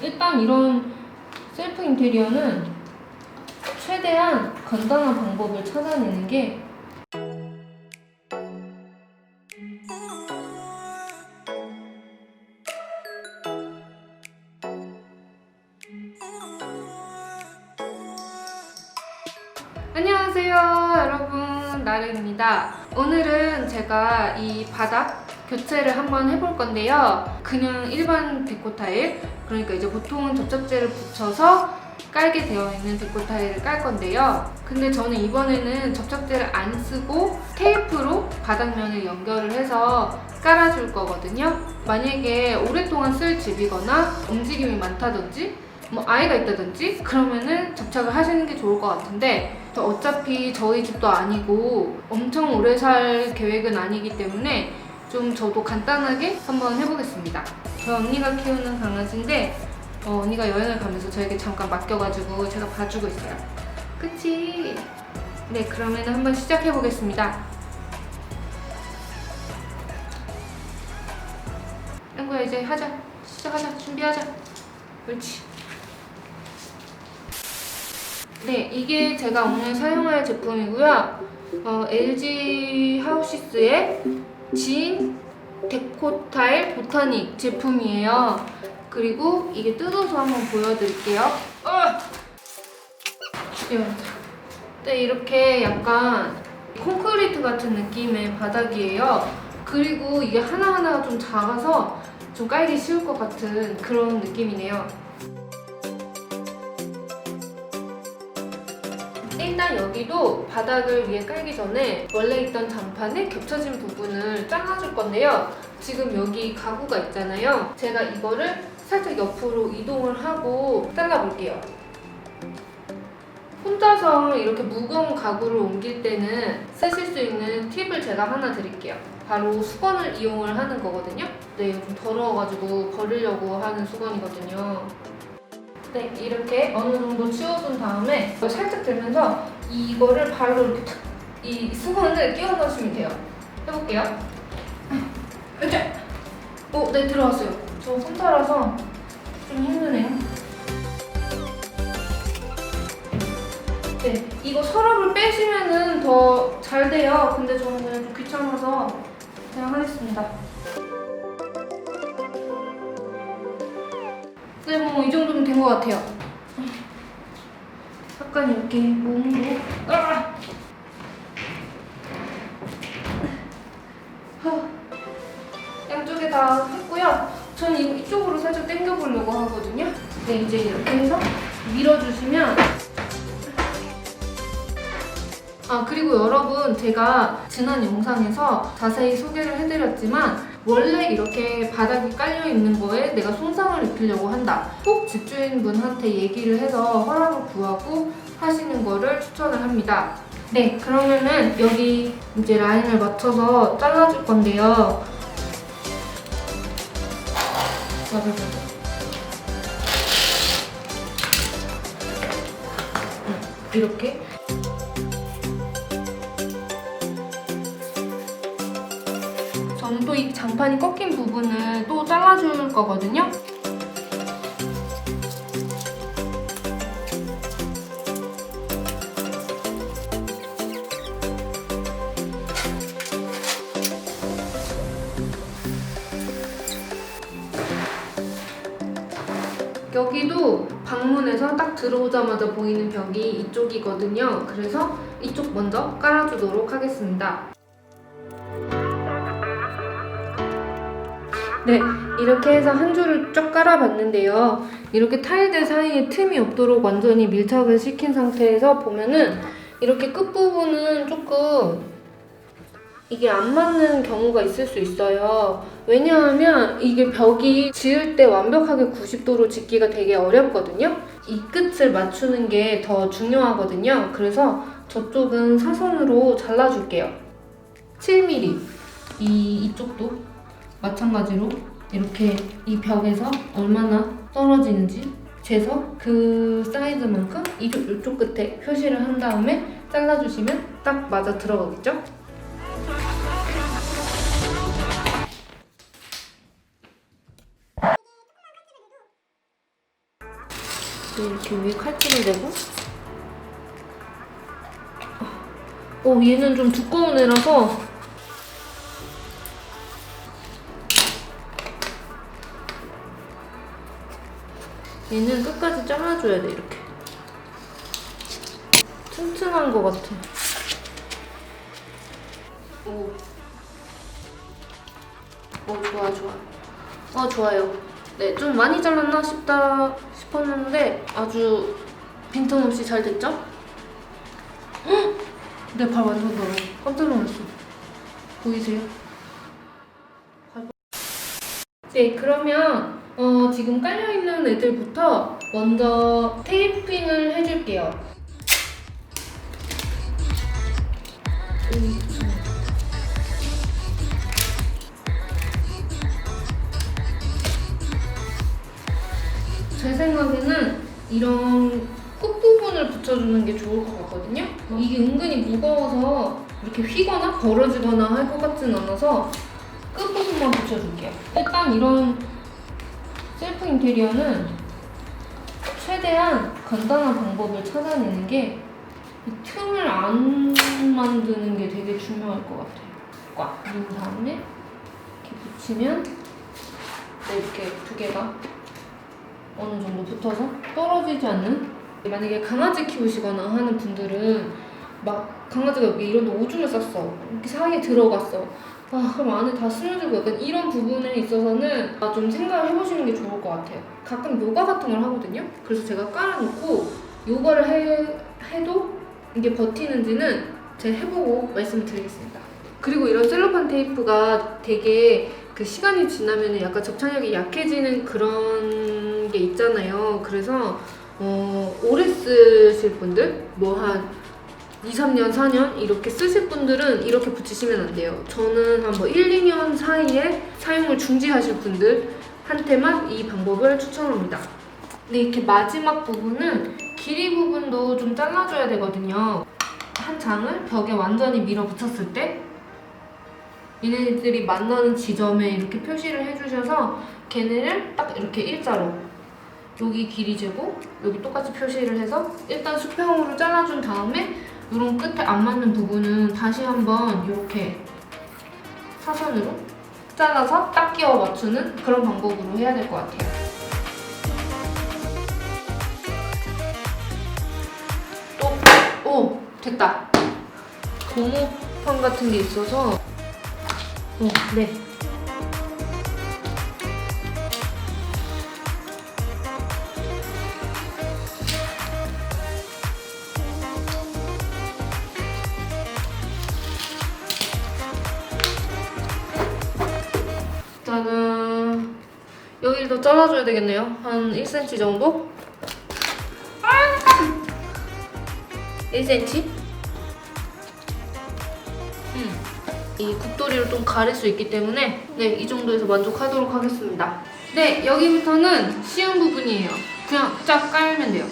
일단 이런 셀프 인테리어는 최대한 간단한 방법을 찾아내는 게 안녕하세요 여러분, 나래입니다. 오늘은 제가 이 바닥 교체를 한번 해볼 건데요. 그냥 일반 데코 타일, 그러니까 이제 보통은 접착제를 붙여서 깔게 되어 있는 데코 타일을 깔 건데요. 근데 저는 이번에는 접착제를 안 쓰고 테이프로 바닥면을 연결을 해서 깔아줄 거거든요. 만약에 오랫동안 쓸 집이거나 움직임이 많다든지 아이가 있다든지 그러면은 접착을 하시는 게 좋을 것 같은데, 어차피 저희 집도 아니고 엄청 오래 살 계획은 아니기 때문에 좀 저도 간단하게 한번 해보겠습니다. 저희 언니가 키우는 강아지인데 언니가 여행을 가면서 저에게 잠깐 맡겨가지고 제가 봐주고 있어요. 그치? 네, 그러면 한번 시작해보겠습니다. 앵구야, 이제 하자. 시작하자. 준비하자. 그렇지. 네, 이게 제가 오늘 사용할 제품이고요. LG 하우시스의 진 데코타일 보타닉 제품이에요. 그리고 이게 뜯어서 한번 보여드릴게요. 네, 이렇게 약간 콘크리트 같은 느낌의 바닥이에요. 그리고 이게 하나하나가 좀 작아서 좀 깔기 쉬울 것 같은 그런 느낌이네요. 일단 여기도 바닥을 위에 깔기 전에 원래 있던 장판에 겹쳐진 부분을 잘라줄 건데요. 지금 여기 가구가 있잖아요. 제가 이거를 살짝 옆으로 이동을 하고 잘라볼게요. 혼자서 이렇게 무거운 가구를 옮길 때는 쓰실 수 있는 팁을 제가 하나 드릴게요. 바로 수건을 이용을 하는 거거든요. 네, 좀 더러워가지고 버리려고 하는 수건이거든요. 네, 이렇게 어느 정도 치워준 다음에 살짝 들면서 이거를 바로 이렇게 탁, 이 수건을 끼워 넣으시면 돼요. 해볼게요. 네, 들어왔어요. 저 손자라서 좀 힘드네요. 네, 이거 서랍을 빼시면은 더 잘 돼요. 근데 저는 그냥 좀 귀찮아서 그냥 하겠습니다. 네, 뭐 이 정도면 된 것 같아요. 약간 이렇게 몸으로 양쪽에 다 했고요. 저는 이쪽으로 살짝 당겨보려고 하거든요. 네, 이제 이렇게 해서 밀어주시면, 그리고 여러분, 제가 지난 영상에서 자세히 소개를 해드렸지만 원래 이렇게 바닥이 깔려있는 거에 내가 손상을 입히려고 한다, 꼭 집주인분한테 얘기를 해서 허락을 구하고 하시는 거를 추천을 합니다. 네, 그러면은 여기 이제 라인을 맞춰서 잘라줄 건데요. 이렇게 저는 또 이 장판이 꺾인 부분을 또 잘라줄 거거든요. 여기도 방문해서 딱 들어오자마자 보이는 벽이 이쪽이거든요. 그래서 이쪽 먼저 깔아주도록 하겠습니다. 네, 이렇게 해서 한 줄을 쫙 깔아봤는데요. 이렇게 타일들 사이에 틈이 없도록 완전히 밀착을 시킨 상태에서 보면은 이렇게 끝부분은 조금 이게 안 맞는 경우가 있을 수 있어요. 왜냐하면 이게 벽이 지을 때 완벽하게 90도로 짓기가 되게 어렵거든요. 이 끝을 맞추는 게 더 중요하거든요. 그래서 저쪽은 사선으로 잘라줄게요. 7mm. 이쪽도 마찬가지로 이렇게 이 벽에서 얼마나 떨어지는지 재서 그 사이즈만큼 이쪽 끝에 표시를 한 다음에 잘라주시면 딱 맞아 들어가겠죠? 이렇게 위에 칼집을 내고. 얘는 좀 두꺼운 애라서 얘는 끝까지 잘라줘야 돼. 이렇게 튼튼한 것 같아. 좋아. 좋아요. 네, 좀 많이 잘랐나 싶었는데 아주 빈틈없이 잘 됐죠? 내 발 완전 더러워. 깜짝 놀랐어. 보이세요? 네, 그러면 지금 깔려있는 애들부터 먼저 테이핑을 해줄게요. 제 생각에는 이런 끝부분을 붙여주는 게 좋을 것 같거든요. 이게 은근히 무거워서 이렇게 휘거나 벌어지거나 할 것 같진 않아서 끝부분만 붙여줄게요. 일단 이런 셀프 인테리어는 최대한 간단한 방법을 찾아내는 게 이 틈을 안 만드는 게 되게 중요할 것 같아요. 꽉 누른 다음에 이렇게 붙이면 이렇게 두 개가 어느 정도 붙어서 떨어지지 않는. 만약에 강아지 키우시거나 하는 분들은 막 강아지가 여기 이런 데 오줌을 쌌어. 이렇게 사이에 들어갔어. 그럼 안에 다 스며들고 약간 이런 부분에 있어서는 좀 생각을 해보시는 게 좋을 것 같아요. 가끔 요가 같은 걸 하거든요. 그래서 제가 깔아놓고 요가를 해도 이게 버티는지는 제가 해보고 말씀을 드리겠습니다. 그리고 이런 셀로판 테이프가 되게 그 시간이 지나면 약간 접착력이 약해지는 그런 게 있잖아요. 그래서 오래 쓰실 분들, 한 2, 3년, 4년 이렇게 쓰실 분들은 이렇게 붙이시면 안 돼요. 저는 한 1, 2년 사이에 사용을 중지하실 분들한테만 이 방법을 추천합니다. 근데 이렇게 마지막 부분은 길이 부분도 좀 잘라줘야 되거든요. 한 장을 벽에 완전히 밀어붙였을 때 얘네들이 만나는 지점에 이렇게 표시를 해주셔서 걔네를 딱 이렇게 일자로 여기 길이 재고 여기 똑같이 표시를 해서 일단 수평으로 잘라준 다음에 이런 끝에 안 맞는 부분은 다시 한번 이렇게 사선으로 잘라서 딱 끼워 맞추는 그런 방법으로 해야 될 것 같아요. 됐다. 고무판 같은 게 있어서 네. 짜잔. 여기를 더 잘라줘야 되겠네요. 한 1cm 정도? 1cm? 이 국도리로 좀 가릴 수 있기 때문에 이 정도에서 만족하도록 하겠습니다. 네, 여기부터는 쉬운 부분이에요. 그냥 쫙 깔면 돼요.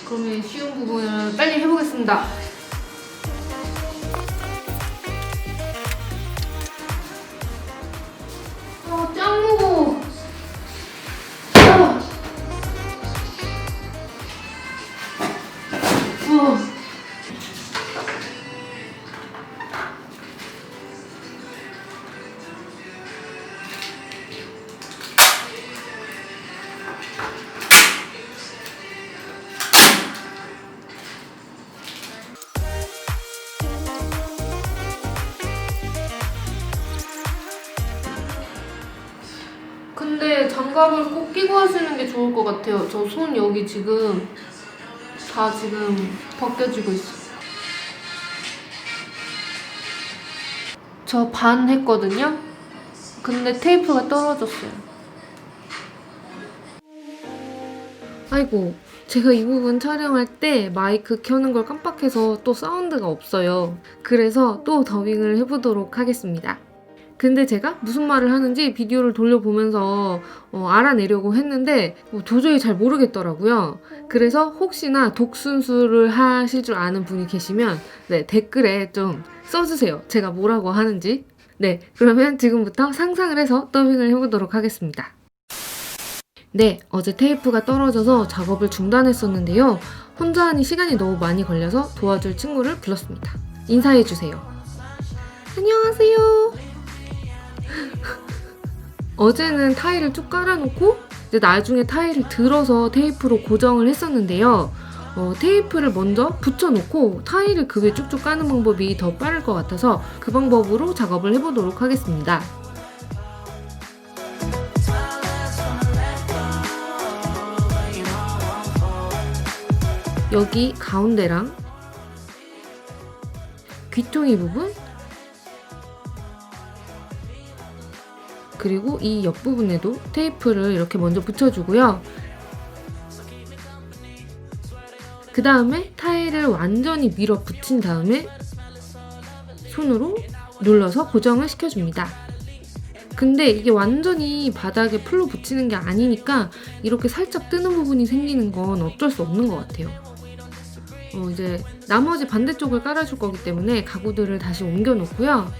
그러면 쉬운 부분을 빨리 해보겠습니다. 짱 무거워. 근데 장갑을 꼭 끼고 하시는 게 좋을 것 같아요. 저 손 여기 지금 다 벗겨지고 있어요. 저 반 했거든요? 근데 테이프가 떨어졌어요. 아이고, 제가 이 부분 촬영할 때 마이크 켜는 걸 깜빡해서 또 사운드가 없어요. 그래서 또 더빙을 해보도록 하겠습니다. 근데 제가 무슨 말을 하는지 비디오를 돌려보면서 알아내려고 했는데 도저히 잘 모르겠더라고요. 그래서 혹시나 독순수를 하실 줄 아는 분이 계시면 댓글에 좀 써주세요. 제가 뭐라고 하는지. 그러면 지금부터 상상을 해서 더빙을 해보도록 하겠습니다. 네, 어제 테이프가 떨어져서 작업을 중단했었는데요. 혼자 하니 시간이 너무 많이 걸려서 도와줄 친구를 불렀습니다. 인사해주세요. 안녕하세요. 어제는 타일을 쭉 깔아놓고 이제 나중에 타일을 들어서 테이프로 고정을 했었는데요. 테이프를 먼저 붙여놓고 타일을 그 위에 쭉쭉 까는 방법이 더 빠를 것 같아서 그 방법으로 작업을 해보도록 하겠습니다. 여기 가운데랑 귀퉁이 부분 그리고 이 옆부분에도 테이프를 이렇게 먼저 붙여주고요. 그 다음에 타일을 완전히 밀어붙인 다음에 손으로 눌러서 고정을 시켜줍니다. 근데 이게 완전히 바닥에 풀로 붙이는 게 아니니까 이렇게 살짝 뜨는 부분이 생기는 건 어쩔 수 없는 것 같아요. 이제 나머지 반대쪽을 깔아줄 거기 때문에 가구들을 다시 옮겨 놓고요.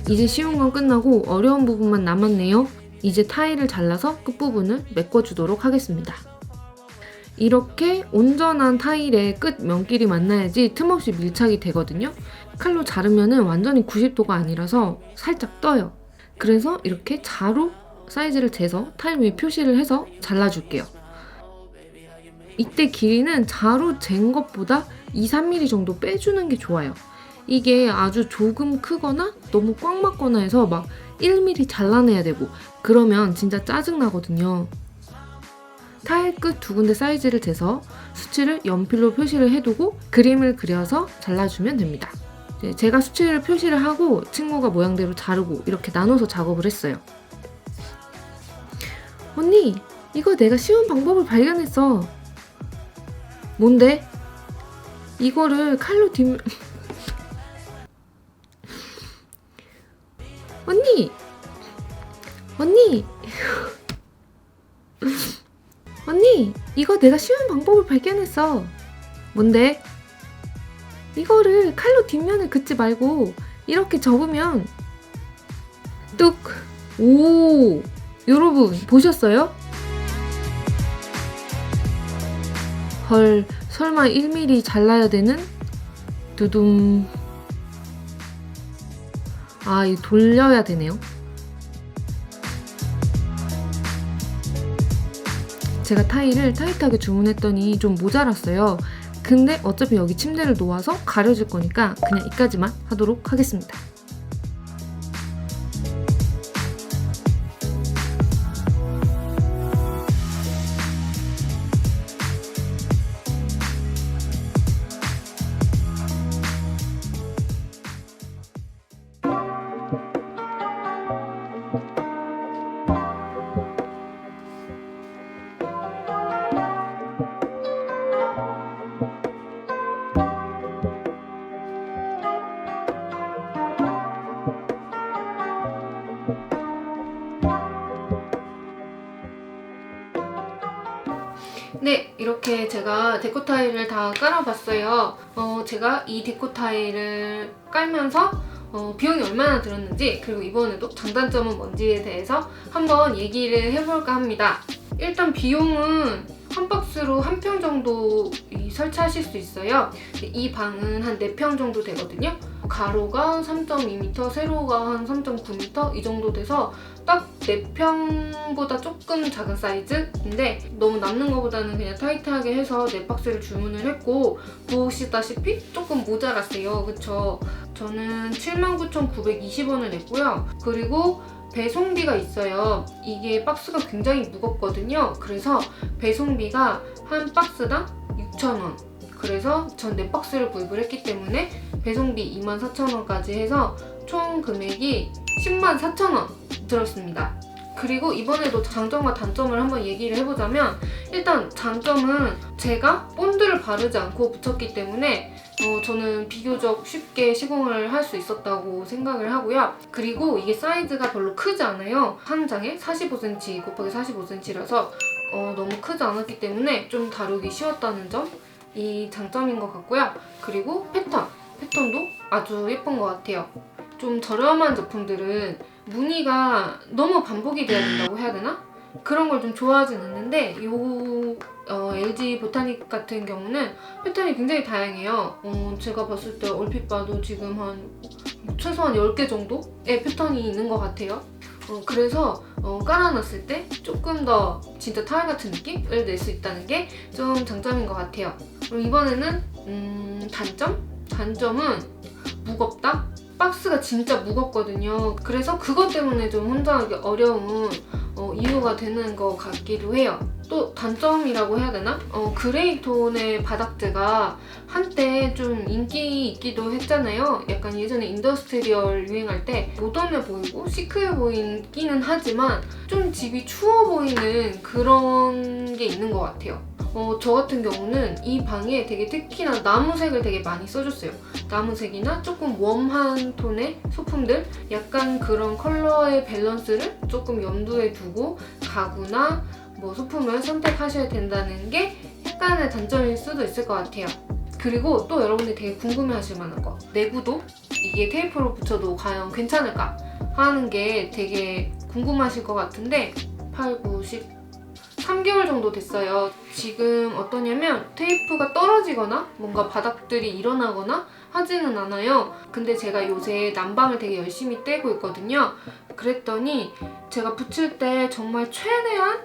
이제 쉬운 건 끝나고 어려운 부분만 남았네요. 이제 타일을 잘라서 끝부분을 메꿔주도록 하겠습니다. 이렇게 온전한 타일의 끝 면끼리 만나야지 틈없이 밀착이 되거든요. 칼로 자르면 완전히 90도가 아니라서 살짝 떠요. 그래서 이렇게 자루 사이즈를 재서 타일 위에 표시를 해서 잘라줄게요. 이때 길이는 자루 잰 것보다 2-3mm 정도 빼주는 게 좋아요. 이게 아주 조금 크거나 너무 꽉 맞거나 해서 막 1mm 잘라내야 되고 그러면 진짜 짜증나거든요. 타일 끝 두 군데 사이즈를 재서 수치를 연필로 표시를 해두고 그림을 그려서 잘라주면 됩니다. 제가 수치를 표시를 하고 친구가 모양대로 자르고 이렇게 나눠서 작업을 했어요. 언니, 이거 내가 쉬운 방법을 발견했어. 뭔데? 이거를 칼로 언니! 언니, 이거 내가 쉬운 방법을 발견했어. 뭔데? 이거를 칼로 뒷면을 긋지 말고 이렇게 접으면 뚝! 오! 여러분 보셨어요? 헐, 설마 1mm 잘라야 되는? 두둠. 아, 이거 돌려야 되네요. 제가 타일을 타이트하게 주문했더니 좀 모자랐어요. 근데 어차피 여기 침대를 놓아서 가려줄 거니까 그냥 이까지만 하도록 하겠습니다. 네, 이렇게 제가 데코 타일을 다 깔아봤어요. 제가 이 데코 타일을 깔면서 비용이 얼마나 들었는지 그리고 이번에도 장단점은 뭔지에 대해서 한번 얘기를 해볼까 합니다. 일단 비용은 한 박스로 한 평 정도 설치하실 수 있어요. 이 방은 한 4평 정도 되거든요. 가로가 3.2m, 세로가 한 3.9m 이 정도 돼서 딱 4평보다 조금 작은 사이즈인데 너무 남는 것보다는 그냥 타이트하게 해서 4박스를 주문을 했고 보시다시피 조금 모자랐어요. 그쵸? 저는 79,920원을 냈고요. 그리고 배송비가 있어요. 이게 박스가 굉장히 무겁거든요. 그래서 배송비가 한 박스당 6,000원. 그래서 전 4박스를 구입을 했기 때문에 배송비 24,000원까지 해서 총 금액이 104,000원 들었습니다. 그리고 이번에도 장점과 단점을 한번 얘기를 해보자면 일단 장점은 제가 본드를 바르지 않고 붙였기 때문에 저는 비교적 쉽게 시공을 할 수 있었다고 생각을 하고요. 그리고 이게 사이즈가 별로 크지 않아요. 한 장에 45cm 곱하기 45cm라서 너무 크지 않았기 때문에 좀 다루기 쉬웠다는 점이 장점인 것 같고요. 그리고 패턴도 아주 예쁜 것 같아요. 좀 저렴한 제품들은 무늬가 너무 반복이 돼야 된다고 해야 되나? 그런 걸 좀 좋아하진 않는데 LG 보타닉 같은 경우는 패턴이 굉장히 다양해요. 제가 봤을 때 얼핏 봐도 지금 한 최소한 10개 정도의 패턴이 있는 것 같아요. 그래서 깔아놨을 때 조금 더 진짜 타일 같은 느낌을 낼 수 있다는 게 좀 장점인 것 같아요. 그럼 이번에는 단점은 무겁다? 박스가 진짜 무겁거든요. 그래서 그것 때문에 좀 혼자하기 어려운 이유가 되는 것 같기도 해요. 또 단점이라고 해야 되나? 그레이 톤의 바닥재가 한때 좀 인기 있기도 했잖아요. 약간 예전에 인더스트리얼 유행할 때 모던해 보이고 시크해 보이기는 하지만 좀 집이 추워 보이는 그런 게 있는 것 같아요. 저 같은 경우는 이 방에 되게 특히나 나무색을 되게 많이 써줬어요. 나무색이나 조금 웜한 톤의 소품들, 약간 그런 컬러의 밸런스를 조금 염두에 두고 가구나 뭐 소품을 선택하셔야 된다는 게 약간의 단점일 수도 있을 것 같아요. 그리고 또 여러분들이 되게 궁금해하실 만한 거, 내구도? 이게 테이프로 붙여도 과연 괜찮을까? 하는 게 되게 궁금하실 것 같은데 8, 9, 10 3개월 정도 됐어요. 지금 어떠냐면 테이프가 떨어지거나 뭔가 바닥들이 일어나거나 하지는 않아요. 근데 제가 요새 난방을 되게 열심히 떼고 있거든요. 그랬더니 제가 붙일 때 정말 최대한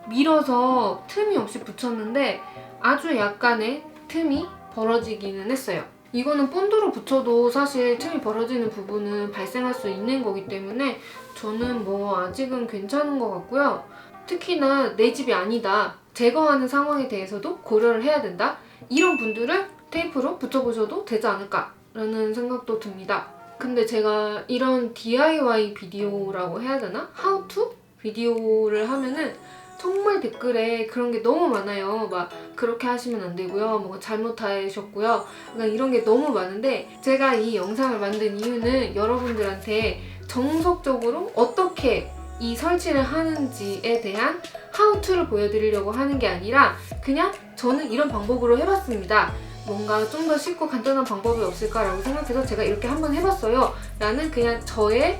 밀어서 틈이 없이 붙였는데 아주 약간의 틈이 벌어지기는 했어요. 이거는 본드로 붙여도 사실 틈이 벌어지는 부분은 발생할 수 있는 거기 때문에 저는 뭐 아직은 괜찮은 것 같고요. 특히나 내 집이 아니다, 제거하는 상황에 대해서도 고려를 해야 된다, 이런 분들은 테이프로 붙여보셔도 되지 않을까 라는 생각도 듭니다. 근데 제가 이런 DIY 비디오라고 해야 되나? How to? 비디오를 하면은 정말 댓글에 그런 게 너무 많아요. 막 그렇게 하시면 안 되고요, 뭔가 잘못하셨고요, 그러니까 이런 게 너무 많은데 제가 이 영상을 만든 이유는 여러분들한테 정석적으로 어떻게 이 설치를 하는지에 대한 how to를 보여드리려고 하는 게 아니라 그냥 저는 이런 방법으로 해봤습니다, 뭔가 좀 더 쉽고 간단한 방법이 없을까라고 생각해서 제가 이렇게 한번 해봤어요 라는 그냥 저의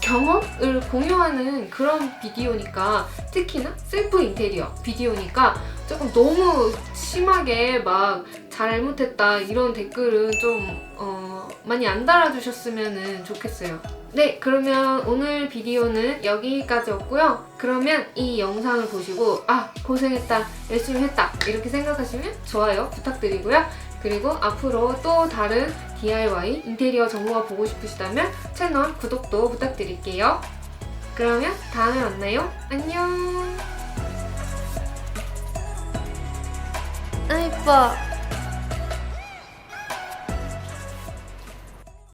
경험을 공유하는 그런 비디오니까, 특히나 셀프 인테리어 비디오니까 조금 너무 심하게 막 잘못했다 이런 댓글은 좀 많이 안 달아주셨으면 좋겠어요. 네, 그러면 오늘 비디오는 여기까지였고요. 그러면 이 영상을 보시고 고생했다, 열심히 했다 이렇게 생각하시면 좋아요 부탁드리고요. 그리고 앞으로 또 다른 DIY 인테리어 정보가 보고 싶으시다면 채널 구독도 부탁드릴게요. 그러면 다음에 만나요. 안녕. 아, 이뻐.